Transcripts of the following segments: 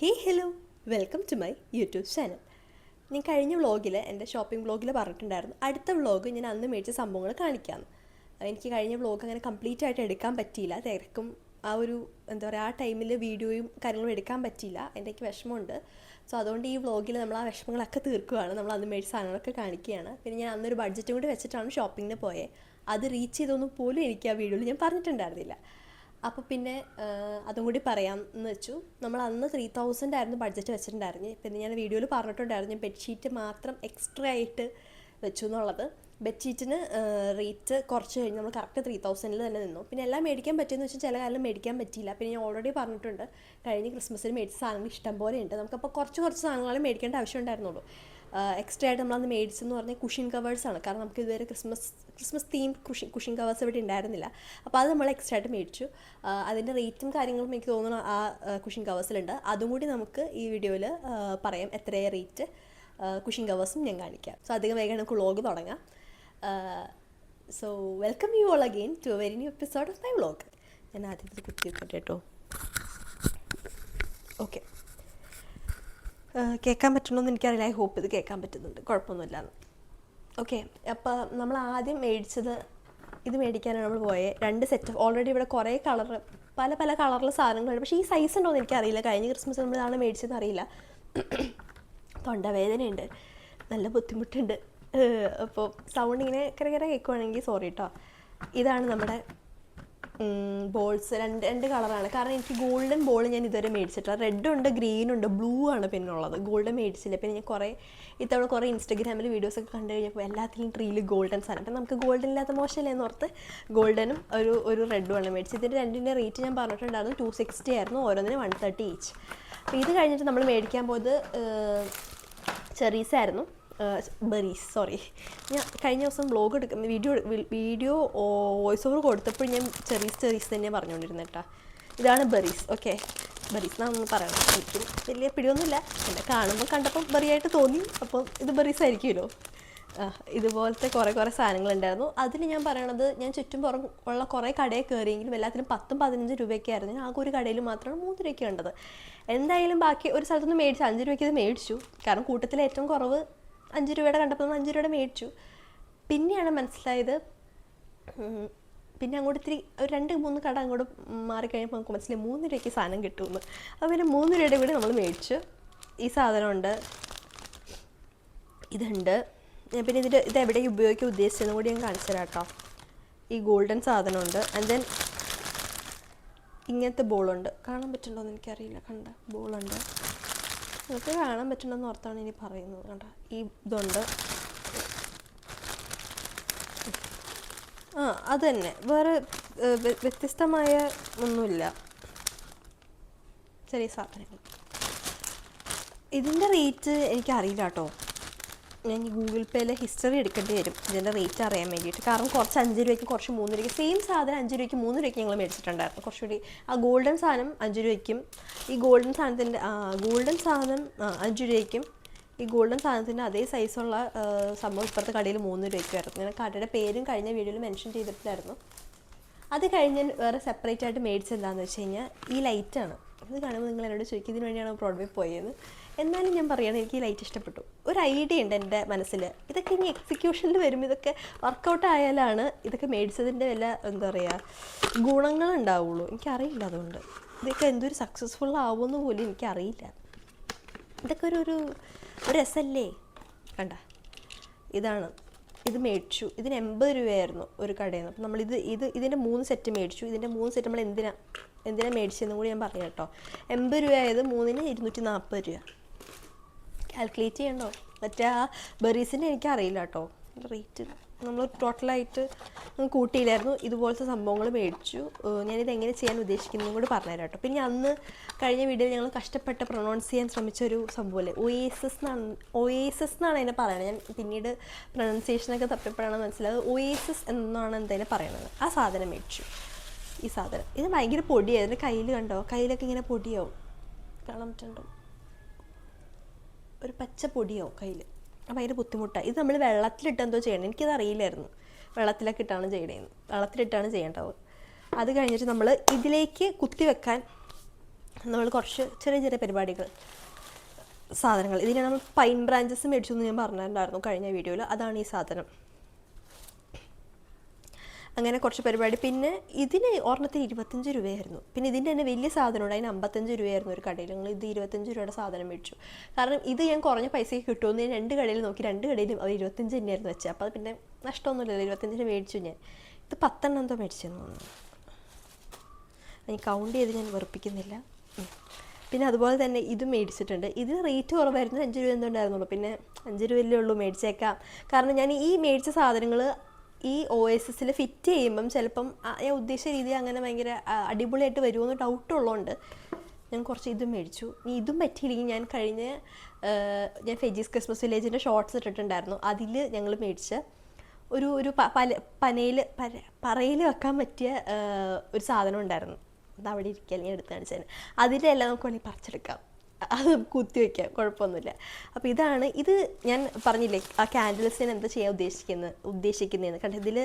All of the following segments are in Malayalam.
Hey hello, welcome to my YouTube channel. ഞാൻ കഴിഞ്ഞ വ്ളോഗിൽ എൻ്റെ ഷോപ്പിംഗ് വ്ളോഗിൽ പറഞ്ഞിട്ടുണ്ടായിരുന്നു അടുത്ത വ്ളോഗ് ഞാൻ അന്ന് മേടിച്ച സംഭവങ്ങൾ കാണിക്കാമെന്ന്. എനിക്ക് കഴിഞ്ഞ വ്ളോഗ് അങ്ങനെ കംപ്ലീറ്റ് ആയിട്ട് എടുക്കാൻ പറ്റിയില്ല, തിരക്കും ആ ഒരു എന്താ പറയുക, ആ ടൈമിൽ വീഡിയോയും കാര്യങ്ങളും എടുക്കാൻ പറ്റിയില്ല. എനിക്ക് വിഷമമുണ്ട്. സോ അതുകൊണ്ട് ഈ വ്ളോഗിൽ നമ്മൾ ആ വിഷമങ്ങളൊക്കെ തീർക്കുകയാണ്. നമ്മൾ അന്ന് മേടിച്ച സാധനങ്ങളൊക്കെ കാണിക്കുകയാണ്. പിന്നെ ഞാൻ അന്നൊരു ബഡ്ജറ്റും കൂടി വെച്ചിട്ടാണ് ഷോപ്പിങ്ങിന് പോയത്. അത് റീച്ച് ചെയ്തൊന്നും പോലും എനിക്ക് ആ വീഡിയോയിൽ ഞാൻ പറഞ്ഞിട്ടുണ്ടായിരുന്നില്ല. അപ്പോൾ പിന്നെ അതും കൂടി പറയാം എന്ന് വെച്ചു. നമ്മൾ അന്ന് 3000 ആയിരുന്നു ബഡ്ജറ്റ് വെച്ചിട്ടുണ്ടായിരുന്നു. പിന്നെ ഞാൻ വീഡിയോയിൽ പറഞ്ഞിട്ടുണ്ടായിരുന്നു ബെഡ്ഷീറ്റ് മാത്രം എക്സ്ട്രാ ആയിട്ട് വെച്ചു എന്നുള്ളത്. ബെഡ്ഷീറ്റിന് റേറ്റ് കുറച്ച് കഴിഞ്ഞ് നമ്മൾ കറക്റ്റ് 3000 തന്നെ നിന്നു. പിന്നെ എല്ലാം മേടിക്കാൻ പറ്റുമെന്ന് വെച്ചാൽ ചില കാലം മേടിക്കാൻ പറ്റിയില്ല. പിന്നെ ഞാൻ ഓൾറെഡി പറഞ്ഞിട്ടുണ്ട്, കഴിഞ്ഞ ക്രിസ്മസിന് മേടിച്ച സാധനങ്ങൾ ഇഷ്ടം പോലെ ഉണ്ട്. നമുക്കപ്പോൾ കുറച്ച് സാധനങ്ങൾ മേടിക്കേണ്ട ആവശ്യം ഉണ്ടായിരുന്നുള്ളൂ. എക്സ്ട്രാ ആയിട്ട് നമ്മളന്ന് മേടിച്ചെന്ന് പറഞ്ഞാൽ കുഷൻ കവേഴ്സാണ്. കാരണം നമുക്ക് ഇതുവരെ ക്രിസ്മസ് തീം കുഷൻ കവേഴ്സ് ഇവിടെ ഉണ്ടായിരുന്നില്ല. അപ്പോൾ അത് നമ്മൾ എക്സ്ട്രാ ആയിട്ട് മേടിച്ചു. അതിൻ്റെ റേറ്റും കാര്യങ്ങളും എനിക്ക് തോന്നുന്നു ആ കുഷൻ കവേഴ്സിലുണ്ട്. അതും കൂടി നമുക്ക് ഈ വീഡിയോയിൽ പറയാം, എത്രയാണ് റേറ്റ്. കുഷൻ കവേഴ്സും ഞാൻ കാണിക്കാം. സോ അധികം വേഗം നമുക്ക് വ്ളോഗ് തുടങ്ങാം. So welcome you all again to a very new episode of my vlog. ഞാൻ ആദ്യത്തെ കുത്തി വെക്കട്ടെ കേട്ടോ. ഓക്കെ, കേൾക്കാൻ പറ്റണമെന്ന് എനിക്കറിയില്ല. ഐ ഹോപ്പ് ഇത് കേൾക്കാൻ പറ്റുന്നുണ്ട്, കുഴപ്പമൊന്നുമില്ലാന്ന്. ഓക്കെ, അപ്പോൾ നമ്മൾ ആദ്യം മേടിച്ചത്, ഇത് മേടിക്കാനാണ് നമ്മൾ പോയത്. 2 സെറ്റ്. ഓൾറെഡി ഇവിടെ കുറേ പല കളറിൽ സാധനങ്ങളുണ്ട്. പക്ഷേ ഈ സൈസ് ഉണ്ടോ എന്ന് എനിക്കറിയില്ല. കഴിഞ്ഞ ക്രിസ്മസ് നമ്മൾ ഇതാണ് മേടിച്ചതെന്ന് അറിയില്ല. തൊണ്ടവേദനയുണ്ട്, നല്ല ബുദ്ധിമുട്ടുണ്ട്. അപ്പോൾ സൗണ്ട് ഇങ്ങനെ കര കേൾക്കുവാണെങ്കിൽ സോറി കേട്ടോ. ഇതാണ് നമ്മുടെ ബോൾസ്. രണ്ട് കളറാണ്. കാരണം എനിക്ക് ഗോൾഡൻ ബോൾ ഞാൻ ഇതുവരെ മേടിച്ചിട്ടില്ല. റെഡുണ്ട്, ഗ്രീനുണ്ട്, ബ്ലൂ ആണ് പിന്നെ ഉള്ളത്. ഗോൾഡൻ മേടിച്ചില്ല. പിന്നെ ഞാൻ ഇത്തവണ കുറേ ഇൻസ്റ്റഗ്രാമിൽ വീഡിയോസൊക്കെ കണ്ടു കഴിഞ്ഞപ്പോൾ എല്ലാത്തിലും ട്രീയിൽ ഗോൾഡൻ സാധനം. അപ്പം നമുക്ക് ഗോൾഡൻ ഇല്ലാത്ത മോശമല്ലേന്ന് ഓർത്ത് ഗോൾഡനും ഒരു റെഡുമാണ് മേടിച്ചത്. ഇതിൻ്റെ രണ്ടിൻ്റെ റേറ്റ് ഞാൻ പറഞ്ഞിട്ടുണ്ടായിരുന്നു 260 ആയിരുന്നു, ഓരോന്നിനും 130 ഈച്ച്. അപ്പോൾ ഇത് കഴിഞ്ഞിട്ട് നമ്മൾ മേടിക്കാൻ പോയത് ചെറീസായിരുന്നു. Berries, sorry. ഞാൻ കഴിഞ്ഞ ദിവസം വ്ളോഗ് വീഡിയോ വോയിസ് ഓവർ കൊടുത്തപ്പോൾ ഞാൻ ചെറീസ് തന്നെ പറഞ്ഞുകൊണ്ടിരുന്നത് കേട്ടോ. ഇതാണ് ബെറീസ്. ഓക്കെ, ബെറീസ് എന്നാണെന്ന് പറയണം. എനിക്ക് വലിയ പിടിയൊന്നുമില്ല. എന്നെ കണ്ടപ്പോൾ ബെറിയായിട്ട് തോന്നി. അപ്പം ഇത് ബെറീസ് ആയിരിക്കുമല്ലോ. ഇതുപോലത്തെ കുറേ സാധനങ്ങളുണ്ടായിരുന്നു. അതിൽ ഞാൻ പറയണത്, ഞാൻ ചുറ്റും പുറം ഉള്ള കുറേ കടയിൽ കയറിയെങ്കിലും എല്ലാത്തിനും 10-15 രൂപയൊക്കെ ആയിരുന്നു. ഞാൻ ആകെ ഒരു കടയിൽ മാത്രമാണ് 3 രൂപയ്ക്ക് കണ്ടത്. എന്തായാലും ബാക്കി ഒരു സ്ഥലത്തുനിന്ന് മേടിച്ചു. 5 രൂപയ്ക്ക് ഇത് മേടിച്ചു. കാരണം കൂട്ടത്തിൽ ഏറ്റവും കുറവ് 5 രൂപയുടെ കണ്ടപ്പോൾ 5 രൂപയുടെ മേടിച്ചു. പിന്നെയാണ് മനസ്സിലായത്, പിന്നെ അങ്ങോട്ട് ഇത്തിരി ഒരു 2-3 കട അങ്ങോട്ട് മാറിക്കഴിഞ്ഞപ്പോൾ നമുക്ക് മനസ്സിലായി 3 രൂപയ്ക്ക് സാധനം കിട്ടുമെന്ന്. അപ്പോൾ പിന്നെ 3 രൂപയുടെ കൂടി നമ്മൾ മേടിച്ചു. ഈ സാധനമുണ്ട്, ഇതുണ്ട്. പിന്നെ ഇത് എവിടേക്ക് ഉപയോഗിക്കാൻ ഉദ്ദേശിച്ചതെന്ന് കൂടി ഞാൻ കാണിച്ചു തരാം കേട്ടോ. ഈ ഗോൾഡൻ സാധനമുണ്ട്. ആൻഡ് ദെൻ ഇങ്ങനത്തെ ബോളുണ്ട്. കാണാൻ പറ്റുന്നുണ്ടോ എന്ന് എനിക്കറിയില്ല. കണ്ട ബോളുണ്ട്, നിങ്ങൾക്ക് കാണാൻ പറ്റുന്നുണ്ടെന്ന് ഓർത്താണ് ഇനി പറയുന്നത്. കണ്ട ഈ ഇതുണ്ട്. അത് തന്നെ, വേറെ വ്യത്യസ്തമായ ഒന്നുമില്ല, ചെറിയ സാധനങ്ങൾ. ഇതിൻ്റെ റേറ്റ് എനിക്കറിയില്ല കേട്ടോ. ഞാൻ ഈ ഗൂഗിൾ പേയിൽ ഹിസ്റ്ററി എടുക്കേണ്ടി വരും ഇതിൻ്റെ റേറ്റ് അറിയാൻ വേണ്ടിയിട്ട്. കാരണം കുറച്ച് 5 രൂപയ്ക്ക്, കുറച്ച് 3 രൂപയ്ക്ക്. സെയിം സാധനം 5 രൂപയ്ക്ക് 3 രൂപയ്ക്ക് ഞങ്ങൾ മേടിച്ചിട്ടുണ്ടായിരുന്നു. കുറച്ചുകൂടി ആ ഗോൾഡൻ സാധനം 5 രൂപയ്ക്കും, ഈ ഗോൾഡൻ സാധനം 5 രൂപയ്ക്കും, ഈ ഗോൾഡൻ സാധനത്തിൻ്റെ അതേ സൈസുള്ള സംഭവം ഇപ്പുറത്തെ കടയിൽ 3 രൂപയ്ക്കുമായിരുന്നു. ഞാൻ കടയുടെ പേരും കഴിഞ്ഞ വീഡിയോയിൽ മെൻഷൻ ചെയ്തിട്ടില്ലായിരുന്നു. അത് കഴിഞ്ഞ് വേറെ സെപ്പറേറ്റ് ആയിട്ട് മേടിച്ചെന്താണെന്ന് വെച്ച് കഴിഞ്ഞാൽ ഈ ലൈറ്റാണ്. ഇത് കാണുമ്പോൾ നിങ്ങൾ എന്നോട് ചോദിക്കും ഇതിന് വേണ്ടിയാണ് ബ്രോഡ്വേ പോയത്. എന്നാലും ഞാൻ പറയുകയാണ്, എനിക്ക് ഈ ലൈറ്റ് ഇഷ്ടപ്പെട്ടു. ഒരു ഐഡിയ ഉണ്ട് എൻ്റെ മനസ്സിൽ. ഇതൊക്കെ ഇനി എക്സിക്യൂഷനിൽ വരുമ്പോൾ, ഇതൊക്കെ വർക്കൗട്ട് ആയാലാണ് ഇതൊക്കെ മേടിച്ചതിൻ്റെ വല്ല എന്താ പറയുക ഗുണങ്ങളുണ്ടാവുള്ളൂ. എനിക്കറിയില്ല. അതുകൊണ്ട് ഇതൊക്കെ എന്തൊരു സക്സസ്ഫുൾ ആവുമെന്ന് പോലും എനിക്കറിയില്ല. ഇതൊക്കെ ഒരു രസമല്ലേ. കണ്ട, ഇതാണ്. ഇത് മേടിച്ചു. ഇതിന് 80 രൂപയായിരുന്നു ഒരു കടയിൽ നിന്ന്. അപ്പം ഇതിൻ്റെ 3 സെറ്റ് മേടിച്ചു. ഇതിൻ്റെ 3 സെറ്റ് നമ്മൾ എന്തിനാ മേടിച്ചതെന്നും കൂടി ഞാൻ പറയാം കേട്ടോ. 80 രൂപയായത് 3-ന് 240 രൂപ. കാൽക്കുലേറ്റ് ചെയ്യണ്ടോ? മറ്റേ ആ ബെറീസിൻ്റെ എനിക്കറിയില്ല കേട്ടോ റേറ്റ്. നമ്മൾ ടോട്ടലായിട്ട് കൂട്ടിയില്ലായിരുന്നു. ഇതുപോലത്തെ സംഭവങ്ങൾ മേടിച്ചു. ഞാനിത് എങ്ങനെ ചെയ്യാൻ ഉദ്ദേശിക്കുന്നതും കൂടി പറഞ്ഞുതരാം കേട്ടോ. പിന്നെ അന്ന് കഴിഞ്ഞ വീഡിയോയിൽ ഞങ്ങൾ കഷ്ടപ്പെട്ട് പ്രൊനൗൺസ് ചെയ്യാൻ ശ്രമിച്ചൊരു സംഭവമല്ലേ, ഒയേസസ് എന്നാണ് അതിനെ പറയുന്നത്. ഞാൻ പിന്നീട് പ്രൊനൗൺസിയേഷനൊക്കെ തപ്പിയപ്പോഴാണ് മനസ്സിലായത് ഒയേസസ് എന്നാണ് എന്തായാലും പറയണത്. ആ സാധനം മേടിച്ചു. ഈ സാധനം ഇത് ഭയങ്കര പൊടിയായി. എൻ്റെ കയ്യിൽ കണ്ടോ, കയ്യിലൊക്കെ ഇങ്ങനെ പൊടിയാവും. കാണാൻ പറ്റുന്നുണ്ടോ? ഒരു പച്ച പൊടിയാവും കയ്യിൽ. അപ്പം ഭയങ്കര ബുദ്ധിമുട്ടാണ്. ഇത് നമ്മൾ വെള്ളത്തിലിട്ടെന്തോ ചെയ്യണം. എനിക്കത് അറിയില്ലായിരുന്നു. വെള്ളത്തിലൊക്കെ ഇട്ടാണ് ചെയ്യണേന്ന്. വെള്ളത്തിലിട്ടാണ് ചെയ്യേണ്ടത്. അത് കഴിഞ്ഞിട്ട് നമ്മൾ ഇതിലേക്ക് കുത്തി വെക്കാൻ നമ്മൾ കുറച്ച് ചെറിയ ചെറിയ പരിപാടികൾ സാധനങ്ങൾ. ഇതിനെ നമ്മൾ പൈൻ ബ്രാഞ്ചസ് മേടിച്ചു എന്ന് ഞാൻ പറഞ്ഞിട്ടുണ്ടായിരുന്നു കഴിഞ്ഞ വീഡിയോയിൽ. അതാണ് ഈ സാധനം. അങ്ങനെ കുറച്ച് പരിപാടി. പിന്നെ ഇതിന് ഒരെണ്ണത്തിന് 25 രൂപയായിരുന്നു. പിന്നെ ഇതിൻ്റെ തന്നെ വലിയ സാധനമുണ്ട്, അതിന് 55 രൂപയായിരുന്നു ഒരു കടയിൽ. ഞങ്ങൾ ഇത് 25 രൂപയുടെ സാധനം മേടിച്ചു. കാരണം ഇത് ഞാൻ കുറഞ്ഞ പൈസയ്ക്ക് കിട്ടുമെന്ന് ഞാൻ 2 കടയിൽ നോക്കി, 2 കടയിലും അത് 25 തന്നെയായിരുന്നു വെച്ചത്. അപ്പോൾ അത് പിന്നെ നഷ്ടമൊന്നുമില്ലല്ലോ, 25 മേടിച്ചു ഞാൻ. ഇത് 10 എന്തോ മേടിച്ചെന്ന് തോന്നുന്നു. ഞാൻ കൗണ്ട് ചെയ്ത് ഞാൻ വെറുപ്പിക്കുന്നില്ല. പിന്നെ അതുപോലെ തന്നെ ഇത് മേടിച്ചിട്ടുണ്ട്. ഇതിന് റേറ്റ് കുറവായിരുന്നു, 5 രൂപ എന്തുണ്ടായിരുന്നുള്ളൂ. പിന്നെ 5 രൂപയല്ലേ ഉള്ളൂ, മേടിച്ചേക്കാം. കാരണം ഞാൻ ഈ മേടിച്ച സാധനങ്ങൾ ഈ OSSൽ ഫിറ്റ് ചെയ്യുമ്പം ചിലപ്പം ഞാൻ ഉദ്ദേശിച്ച രീതിയിൽ അങ്ങനെ ഭയങ്കര അടിപൊളിയായിട്ട് വരുമെന്ന് ഡൗട്ടുള്ളതുകൊണ്ട് ഞാൻ കുറച്ച് ഇതും മേടിച്ചു. ഇതും പറ്റിയില്ലെങ്കിൽ ഞാൻ ഫെജീസ് ക്രിസ്മസ് വില്ലേജിൻ്റെ ഷോർട്ട്സ് ഇട്ടിട്ടുണ്ടായിരുന്നു. അതിൽ ഞങ്ങൾ മേടിച്ച ഒരു പറയിൽ വെക്കാൻ പറ്റിയ ഒരു സാധനം ഉണ്ടായിരുന്നു. അത് അവിടെ ഇരിക്കാൻ ഞാൻ എടുത്ത് കാണിച്ചതിന്. അതിലെല്ലാം നമുക്ക് വേണമെങ്കിൽ പറിച്ചെടുക്കാം, അത് കുത്തി വയ്ക്കാം, കുഴപ്പമൊന്നുമില്ല. അപ്പോൾ ഇത് ഞാൻ പറഞ്ഞില്ലേ ആ ക്യാൻഡിൽസിന് എന്താ ചെയ്യാൻ ഉദ്ദേശിക്കുന്നതെന്ന് കണ്ട. ഇതിൽ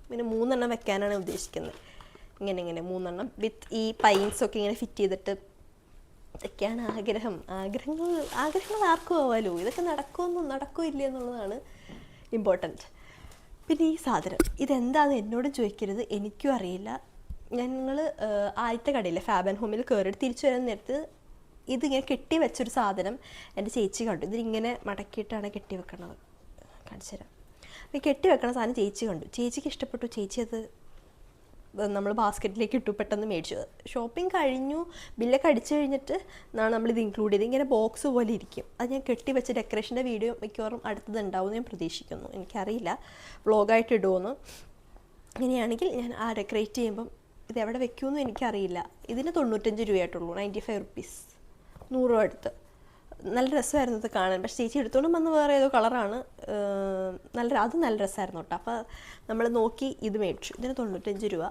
പിന്നെ 3 എണ്ണം വെക്കാനാണ് ഉദ്ദേശിക്കുന്നത്. ഇങ്ങനെ 3 എണ്ണം വിത്ത് ഈ പൈൻസൊക്കെ ഇങ്ങനെ ഫിറ്റ് ചെയ്തിട്ട്. ഇതൊക്കെയാണ് ആഗ്രഹങ്ങൾ ആർക്കും ആവാലോ. ഇതൊക്കെ നടക്കുമോ ഇല്ല എന്നുള്ളതാണ് ഇമ്പോർട്ടൻറ്റ്. പിന്നെ ഈ സാധനം ഇതെന്താണെന്ന് എന്നോടും ചോദിക്കരുത്, എനിക്കും അറിയില്ല. ഞങ്ങൾ ആദ്യത്തെ കടയിലെ ഫാബ് ആൻഡ് ഹോമിൽ കയറിയിട്ട് തിരിച്ചു വരാൻ നേരത്ത് ഇതിങ്ങനെ കെട്ടി വെച്ചൊരു സാധനം എൻ്റെ ചേച്ചി കണ്ടു. ഇതിങ്ങനെ മടക്കിയിട്ടാണ് കെട്ടി വെക്കണത്, കാണിച്ചു തരാം. അപ്പോൾ കെട്ടി വെക്കണ സാധനം ചേച്ചി കണ്ടു, ചേച്ചിക്ക് ഇഷ്ടപ്പെട്ടു. ചേച്ചി അത് നമ്മൾ ബാസ്ക്കറ്റിലേക്ക് ഇട്ടു, പെട്ടെന്ന് മേടിച്ചു. ഷോപ്പിംഗ് കഴിഞ്ഞു, ബില്ലൊക്കെ അടിച്ചു കഴിഞ്ഞിട്ട് നമ്മളിത് ഇൻക്ലൂഡ് ചെയ്ത് ഇങ്ങനെ ബോക്സ് പോലെ ഇരിക്കും. അത് ഞാൻ കെട്ടി വെച്ച ഡെക്കറേഷൻ്റെ വീഡിയോ മിക്കവാറും അടുത്തത് ഉണ്ടാവും ഞാൻ പ്രതീക്ഷിക്കുന്നു. എനിക്കറിയില്ല വ്ളോഗായിട്ട് ഇടുമെന്ന്. അങ്ങനെയാണെങ്കിൽ ഞാൻ ആ ഡെക്കറേറ്റ് ചെയ്യുമ്പം ഇത് എവിടെ വെക്കുമെന്നും എനിക്കറിയില്ല. ഇതിന് 95 രൂപയായിട്ടുള്ളൂ, 95 റുപ്പീസ്, 100 രൂപ അടുത്ത്. നല്ല രസമായിരുന്നു ഇത് കാണാൻ. പക്ഷേ ചേച്ചി എടുത്തോണ്ടും വന്ന് വേറെ ഏതോ കളറാണ്, അത് നല്ല രസമായിരുന്നു കേട്ടോ. അപ്പോൾ നമ്മൾ നോക്കി ഇത് മേടിച്ചു. ഇതിന് 95 രൂപ.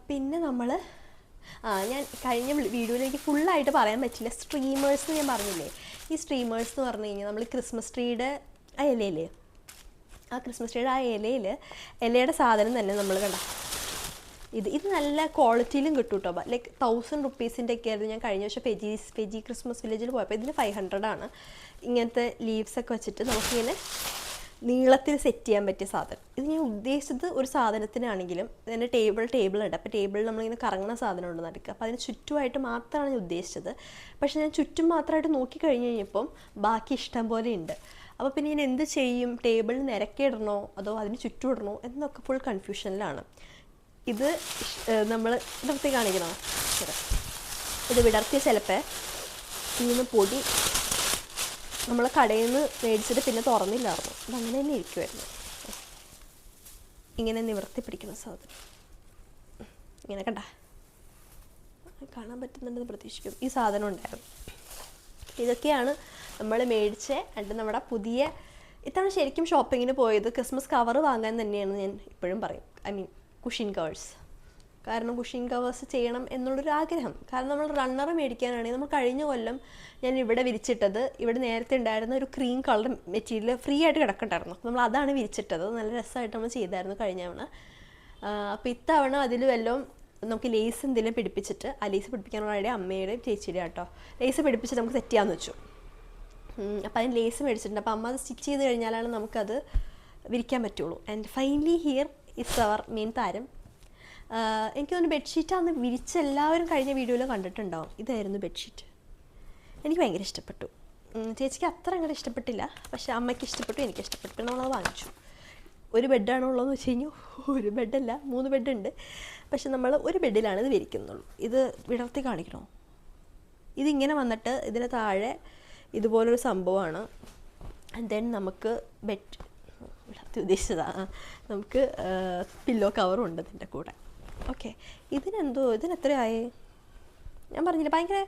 പിന്നെ ഞാൻ കഴിഞ്ഞ വീഡിയോയിലേക്ക് ഫുള്ളായിട്ട് പറയാൻ പറ്റില്ല. സ്ട്രീമേഴ്സ് ഞാൻ പറഞ്ഞില്ലേ, ഈ സ്ട്രീമേഴ്സ് എന്ന് പറഞ്ഞു കഴിഞ്ഞാൽ നമ്മൾ ക്രിസ്മസ് ട്രീയുടെ ആ ഇലയില്ലേ, ആ ക്രിസ്മസ് ട്രീയുടെ ആ ഇലയുടെ സാധനം തന്നെ നമ്മൾ കണ്ട. ഇത് നല്ല ക്വാളിറ്റിയിലും കിട്ടും കേട്ടോ. ലൈക്ക് 1000 റുപ്പീസിൻ്റെ ഒക്കെ ആയിരുന്നു ഞാൻ കഴിഞ്ഞ വർഷം ഫെജി ക്രിസ്മസ് വില്ലേജിൽ പോയപ്പോൾ. ഇതിന് 500 ആണ്. ഇങ്ങനത്തെ ലീവ്സൊക്കെ വെച്ചിട്ട് നമുക്കിങ്ങനെ നീളത്തിൽ സെറ്റ് ചെയ്യാൻ പറ്റിയ സാധനം. ഇത് ഞാൻ ഉദ്ദേശിച്ചത് ഒരു സാധനത്തിനാണെങ്കിലും ഇതിൻ്റെ ടേബിൾ ഉണ്ട്. അപ്പോൾ ടേബിളിൽ നമ്മളിങ്ങനെ കറങ്ങുന്ന സാധനം ഉണ്ട് നടുക്ക്. അപ്പോൾ അതിന് ചുറ്റുമായിട്ട് മാത്രമാണ് ഞാൻ ഉദ്ദേശിച്ചത്. പക്ഷേ ഞാൻ ചുറ്റും മാത്രമായിട്ട് നോക്കി കഴിഞ്ഞ് കഴിഞ്ഞപ്പം ബാക്കി ഇഷ്ടം പോലെ ഉണ്ട്. അപ്പോൾ പിന്നെ ഞാൻ എന്ത് ചെയ്യും, ടേബിളിൽ നിരക്കിയിടണോ അതോ അതിന് ചുറ്റും ഇടണോ എന്നൊക്കെ ഫുൾ കൺഫ്യൂഷനിലാണ്. ഇത് നമ്മൾ വിടർത്തി കാണിക്കണോ? ഇത് വിടർത്തിയ ചിലപ്പോൾ ഇതിന് പൊടി നമ്മൾ കടയിൽ നിന്ന് മേടിച്ചിട്ട് പിന്നെ തുറന്നില്ലായിരുന്നു. അതങ്ങനെ തന്നെ ഇരിക്കുമായിരുന്നു. ഇങ്ങനെ നിവർത്തി പിടിക്കുന്ന സാധനം ഇങ്ങനെ കണ്ട കാണാൻ പറ്റുന്നുണ്ടെന്ന് പ്രതീക്ഷിക്കും. ഈ സാധനം ഉണ്ടായിരുന്നു. ഇതൊക്കെയാണ് നമ്മൾ മേടിച്ച നമ്മുടെ പുതിയ. ഇത്തവണ ശരിക്കും ഷോപ്പിങ്ങിന് പോയത് ക്രിസ്മസ് കവർ വാങ്ങാൻ തന്നെയാണ് ഞാൻ ഇപ്പോഴും പറയും. Cushion covers. കാരണം കുഷൻ കവേഴ്സ് ചെയ്യണം എന്നുള്ളൊരു ആഗ്രഹം. കാരണം നമ്മൾ റണ്ണർ മേടിക്കാനാണെങ്കിൽ നമ്മൾ കഴിഞ്ഞ കൊല്ലം ഞാൻ ഇവിടെ വിരിച്ചിട്ടത്, ഇവിടെ നേരത്തെ ഉണ്ടായിരുന്ന ഒരു ക്രീം കളർ മെറ്റീരിയൽ ഫ്രീ ആയിട്ട് കിടക്കണ്ടായിരുന്നു. നമ്മൾ അതാണ് വിരിച്ചിട്ടത്. നല്ല രസമായിട്ട് നമ്മൾ ചെയ്തായിരുന്നു കഴിഞ്ഞ തവണ. അപ്പോൾ ഇത്തവണ അതിൽ വല്ലതും നമുക്ക് ലേസ് എന്തെങ്കിലും പിടിപ്പിച്ചിട്ട്, ആ ലേസ് പിടിപ്പിക്കാനുള്ള ഐഡിയ അമ്മയുടെയും ചേച്ചിയുടെയും കേട്ടോ. ലേസ് പിടിപ്പിച്ചിട്ട് നമുക്ക് സെറ്റ് ചെയ്യാമെന്ന് വെച്ചു. അപ്പോൾ അതിന് ലേസ് മേടിച്ചിട്ടുണ്ട്. അപ്പോൾ അമ്മ അത് സ്റ്റിച്ച് ചെയ്ത് കഴിഞ്ഞാലാണ് നമുക്കത് വിരിക്കാൻ പറ്റുള്ളൂ. And finally here is our main താരം. എനിക്ക് തോന്നുന്നു ബെഡ്ഷീറ്റാന്ന് വിരിച്ചെല്ലാവരും കഴിഞ്ഞ വീഡിയോയിൽ കണ്ടിട്ടുണ്ടാവും. ഇതായിരുന്നു ബെഡ്ഷീറ്റ്. എനിക്ക് ഭയങ്കര ഇഷ്ടപ്പെട്ടു. ചേച്ചിക്ക് അത്ര അങ്ങോട്ട് ഇഷ്ടപ്പെട്ടില്ല, പക്ഷേ അമ്മയ്ക്ക് ഇഷ്ടപ്പെട്ടു, എനിക്ക് ഇഷ്ടപ്പെട്ടു. പിന്നെ നമ്മളത് വാങ്ങിച്ചു. ഒരു ബെഡാണോ ഉള്ളതെന്ന് വെച്ച് കഴിഞ്ഞാൽ ഒരു ബെഡല്ല, 3 ബെഡുണ്ട്. പക്ഷെ നമ്മൾ ഒരു ബെഡിലാണ് ഇത് വിരിക്കുന്നുള്ളൂ. ഇത് വിടർത്തി കാണിക്കണോ? ഇതിങ്ങനെ വന്നിട്ട് ഇതിന് താഴെ ഇതുപോലൊരു സംഭവമാണ്. ആൻഡ് ദെൻ നമുക്ക് ഉദ്ദേശിച്ചതാണ് നമുക്ക് പില്ലോ കവറും ഉണ്ട് ഇതിൻ്റെ കൂടെ. ഓക്കെ, ഇതിനെത്രയായി? ഞാൻ പറഞ്ഞില്ല, ഭയങ്കര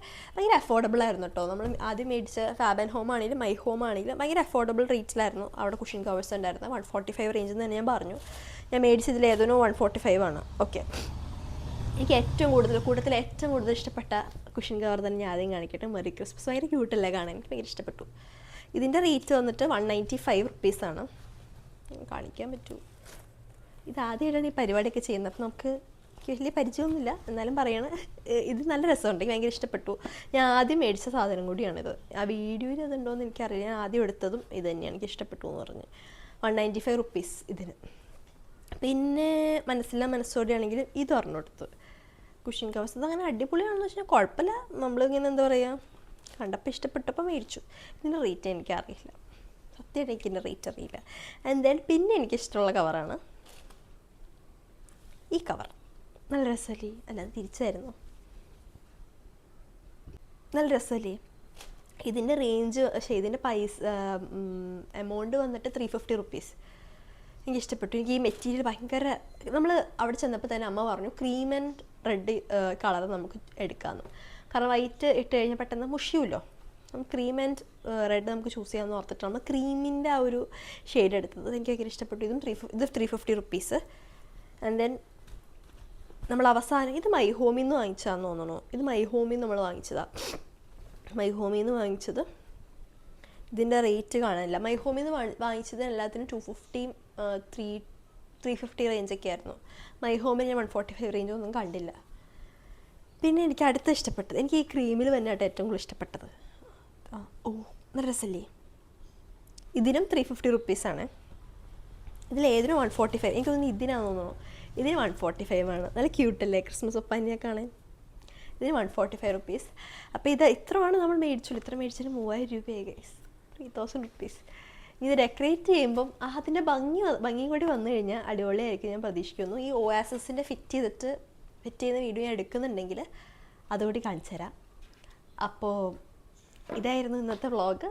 അഫോർഡബിൾ ആയിരുന്നു കേട്ടോ. നമ്മൾ ആദ്യം മേടിച്ച ഫാബ് ആൻഡ് ഹോം ആണെങ്കിലും മൈ ഹോം ആണെങ്കിലും ഭയങ്കര അഫോർഡബിൾ റേറ്റിലായിരുന്നു അവിടെ കുഷൻ കവേഴ്സ് ഉണ്ടായിരുന്നത്. 145 റേഞ്ചിൽ നിന്ന് തന്നെ ഞാൻ പറഞ്ഞു. ഞാൻ മേടിച്ചതിൽ ഏതൊരു 145 ആണ്. ഓക്കെ, എനിക്ക് ഏറ്റവും കൂടുതൽ ഇഷ്ടപ്പെട്ട കുഷൻ കവർ തന്നെ ഞാൻ ആദ്യം കാണിക്കട്ടെ. Merry Christmas. ഭയങ്കര ക്യൂട്ടല്ലേ കാണാൻ, എനിക്ക് ഭയങ്കര ഇഷ്ടപ്പെട്ടു. ഇതിൻ്റെ റേറ്റ് വന്നിട്ട് 195 റുപ്പീസാണ്. കാണിക്കാൻ പറ്റൂ. ഇതാദ്യമായിട്ടാണ് ഈ പരിപാടിയൊക്കെ ചെയ്യുന്നത്. അപ്പോൾ നമുക്ക് എനിക്ക് വലിയ പരിചയമൊന്നുമില്ല, എന്നാലും പറയണ ഇത് നല്ല രസമുണ്ട്, എനിക്ക് ഭയങ്കര ഇഷ്ടപ്പെട്ടു. ഞാൻ ആദ്യം മേടിച്ച സാധനം കൂടിയാണിത്. ആ വീഡിയോയിൽ അതുണ്ടോയെന്ന് എനിക്കറിയില്ല. ഞാൻ ആദ്യം എടുത്തതും ഇത് തന്നെയാണ്, എനിക്ക് ഇഷ്ടപ്പെട്ടു എന്ന് പറഞ്ഞ്. 195 റുപ്പീസ് ഇതിന്. പിന്നെ മനസ്സില്ല മനസ്സോടെയാണെങ്കിൽ ഇത് ഒരെണ്ണം എടുത്തു, കുഷൻ കവേഴ്സ്. അത് അങ്ങനെ അടിപൊളിയാണെന്ന് വെച്ചാൽ കുഴപ്പമില്ല, നമ്മളിങ്ങനെ എന്താ പറയുക, കണ്ടപ്പോൾ ഇഷ്ടപ്പെട്ടപ്പോൾ മേടിച്ചു. ഇതിൻ്റെ റേറ്റ് എനിക്കറിയില്ല, സത്യമായിട്ട് എനിക്കിതിൻ്റെ റേറ്റ് അറിയില്ല. എന്തായാലും പിന്നെ എനിക്കിഷ്ടമുള്ള കവറാണ് ഈ കവർ. നല്ല രസമല്ലേ? അല്ല, അത് തിരിച്ചായിരുന്നു. നല്ല രസമല്ലേ? ഇതിൻ്റെ റേഞ്ച്, പക്ഷേ ഇതിൻ്റെ പൈസ എമൗണ്ട് വന്നിട്ട് 350 റുപ്പീസ്. എനിക്ക് ഇഷ്ടപ്പെട്ടു. എനിക്ക് ഈ മെറ്റീരിയൽ ഭയങ്കര, നമ്മൾ അവിടെ ചെന്നപ്പോൾ തന്നെ അമ്മ പറഞ്ഞു ക്രീം ആൻഡ് റെഡ് കളർ നമുക്ക് എടുക്കാമെന്ന്. കാരണം വൈറ്റ് ഇട്ട് കഴിഞ്ഞാൽ പെട്ടെന്ന് മുഷിയുമല്ലോ. നമുക്ക് ക്രീം ആൻഡ് റെഡ് നമുക്ക് ചൂസ് ചെയ്യാമെന്ന് ഓർത്തിട്ടാണ് നമ്മൾ ക്രീമിൻ്റെ ആ ഒരു ഷെയ്ഡ് എടുത്തത്. എനിക്ക് ഭയങ്കര ഇഷ്ടപ്പെട്ടു. ഇത് 350 റുപ്പീസ്. ആൻഡ് ദെൻ നമ്മൾ അവസാനം ഇത് മൈ ഹോമിൽ നിന്ന് വാങ്ങിച്ചതാണെന്ന് തോന്നണു. ഇത് മൈ ഹോമിൽ നമ്മൾ വാങ്ങിച്ചതാണ്. മൈ ഹോമിൽ നിന്ന് വാങ്ങിച്ചത്, ഇതിൻ്റെ റേറ്റ് കാണാനില്ല. മൈ ഹോമിൽ നിന്ന് വാങ്ങിച്ചത് എല്ലാത്തിനും 250, 350 റേഞ്ചൊക്കെ ആയിരുന്നു. മൈ ഹോമിൽ ഞാൻ 145 റേഞ്ചൊന്നും കണ്ടില്ല. പിന്നെ എനിക്ക് അടുത്ത ഇഷ്ടപ്പെട്ടത്, എനിക്ക് ഈ ക്രീമിൽ തന്നെയായിട്ട് ഏറ്റവും കൂടുതൽ ഇഷ്ടപ്പെട്ടത്. ഓ, നല്ല രസമല്ലേ? ഇതിനും 350 റുപ്പീസാണ്. ഇതിലേതിനും 145. എനിക്ക് തോന്നുന്നു ഇതിനാണെന്ന് തോന്നുന്നു. ഇതിന് 145 ആണ്. നല്ല ക്യൂട്ടല്ലേ ക്രിസ്മസ് ഒപ്പാനിയെ കാണാൻ. ഇതിന് 145 റുപ്പീസ്. അപ്പോൾ ഇത് ഇത്രയാണ് നമ്മൾ മേടിച്ചുള്ളൂ. ഇത്ര മേടിച്ചിട്ട് 3000 രൂപയായി ഗൈസ്, 3000 റുപ്പീസ്. ഇത് ഡെക്കറേറ്റ് ചെയ്യുമ്പം അതിൻ്റെ ഭംഗിയും കൂടി വന്നു കഴിഞ്ഞാൽ അടിപൊളിയായിരിക്കും ഞാൻ പ്രതീക്ഷിക്കുന്നു. ഈ ഓയാസിൻ്റെ ഫിറ്റ് ചെയ്യുന്ന വീഡിയോ ഞാൻ എടുക്കുന്നുണ്ടെങ്കിൽ അതുകൂടി കാണിച്ചു തരാം. അപ്പോൾ ഇതായിരുന്നു ഇന്നത്തെ വ്ളോഗ്.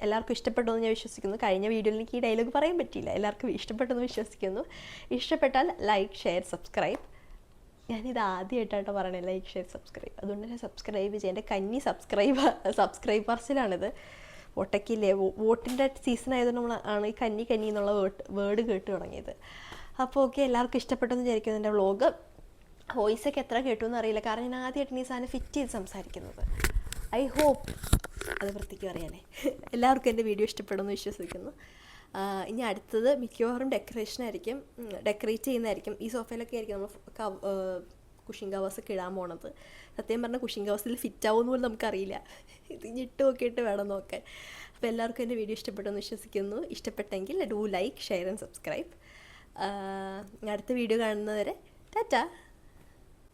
എല്ലാവർക്കും ഇഷ്ടപ്പെട്ടു എന്ന് ഞാൻ വിശ്വസിക്കുന്നു. കഴിഞ്ഞ വീഡിയോയിൽ എനിക്ക് ഈ ഡയലോഗ് പറയാൻ പറ്റിയില്ല. എല്ലാവർക്കും ഇഷ്ടപ്പെട്ടെന്ന് വിശ്വസിക്കുന്നു. ഇഷ്ടപ്പെട്ടാൽ ലൈക്ക്, ഷെയർ, സബ്സ്ക്രൈബ്. ഞാനിത് ആദ്യമായിട്ടാട്ടോ പറയണേ, ലൈക്ക്, ഷെയർ, സബ്സ്ക്രൈബ്. അതുകൊണ്ട് തന്നെ സബ്സ്ക്രൈബ് ചെയ്യാം. എൻ്റെ കന്നി സബ്സ്ക്രൈബേഴ്സിലാണിത്. വോട്ടൊക്കെയില്ലേ, വോട്ടിൻ്റെ സീസൺ ആയതുകൊണ്ട് ആണ് ഈ കന്നി എന്നുള്ള വേർഡ് കേട്ട് തുടങ്ങിയത്. അപ്പോൾ ഓക്കെ, എല്ലാവർക്കും ഇഷ്ടപ്പെട്ടെന്ന് വിചാരിക്കുന്നു. എൻ്റെ വ്ളോഗ് വോയിസൊക്കെ എത്ര കേട്ടു എന്നറിയില്ല, കാരണം ഞാൻ ആദ്യമായിട്ടാണ് ഈ സാധനം ഫിറ്റ് ചെയ്ത് സംസാരിക്കുന്നത്. ഐ ഹോപ്പ് അത് വൃത്തിക്കും അറിയാനേ. എല്ലാവർക്കും എൻ്റെ വീഡിയോ ഇഷ്ടപ്പെടുമെന്ന് വിശ്വസിക്കുന്നു. ഇനി അടുത്തത് മിക്കവാറും ഡെക്കറേറ്റ് ചെയ്യുന്നതായിരിക്കും. ഈ സോഫയിലൊക്കെ ആയിരിക്കും നമ്മൾ കുഷൻ കവേഴ്സൊക്കെ ഇടാൻ പോണത്. സത്യം പറഞ്ഞാൽ കുഷൻ കവേഴ്സിൽ ഫിറ്റ് ആവുമെന്ന് പോലും നമുക്കറിയില്ല. ഇത് ഇട്ട് നോക്കിയിട്ട് വേണം നോക്കാൻ. അപ്പോൾ എല്ലാവർക്കും എൻ്റെ വീഡിയോ ഇഷ്ടപ്പെട്ടെന്ന് വിശ്വസിക്കുന്നു. ഇഷ്ടപ്പെട്ടെങ്കിൽ do like, share and subscribe. അടുത്ത വീഡിയോ കാണുന്നവരെ ടാറ്റാ.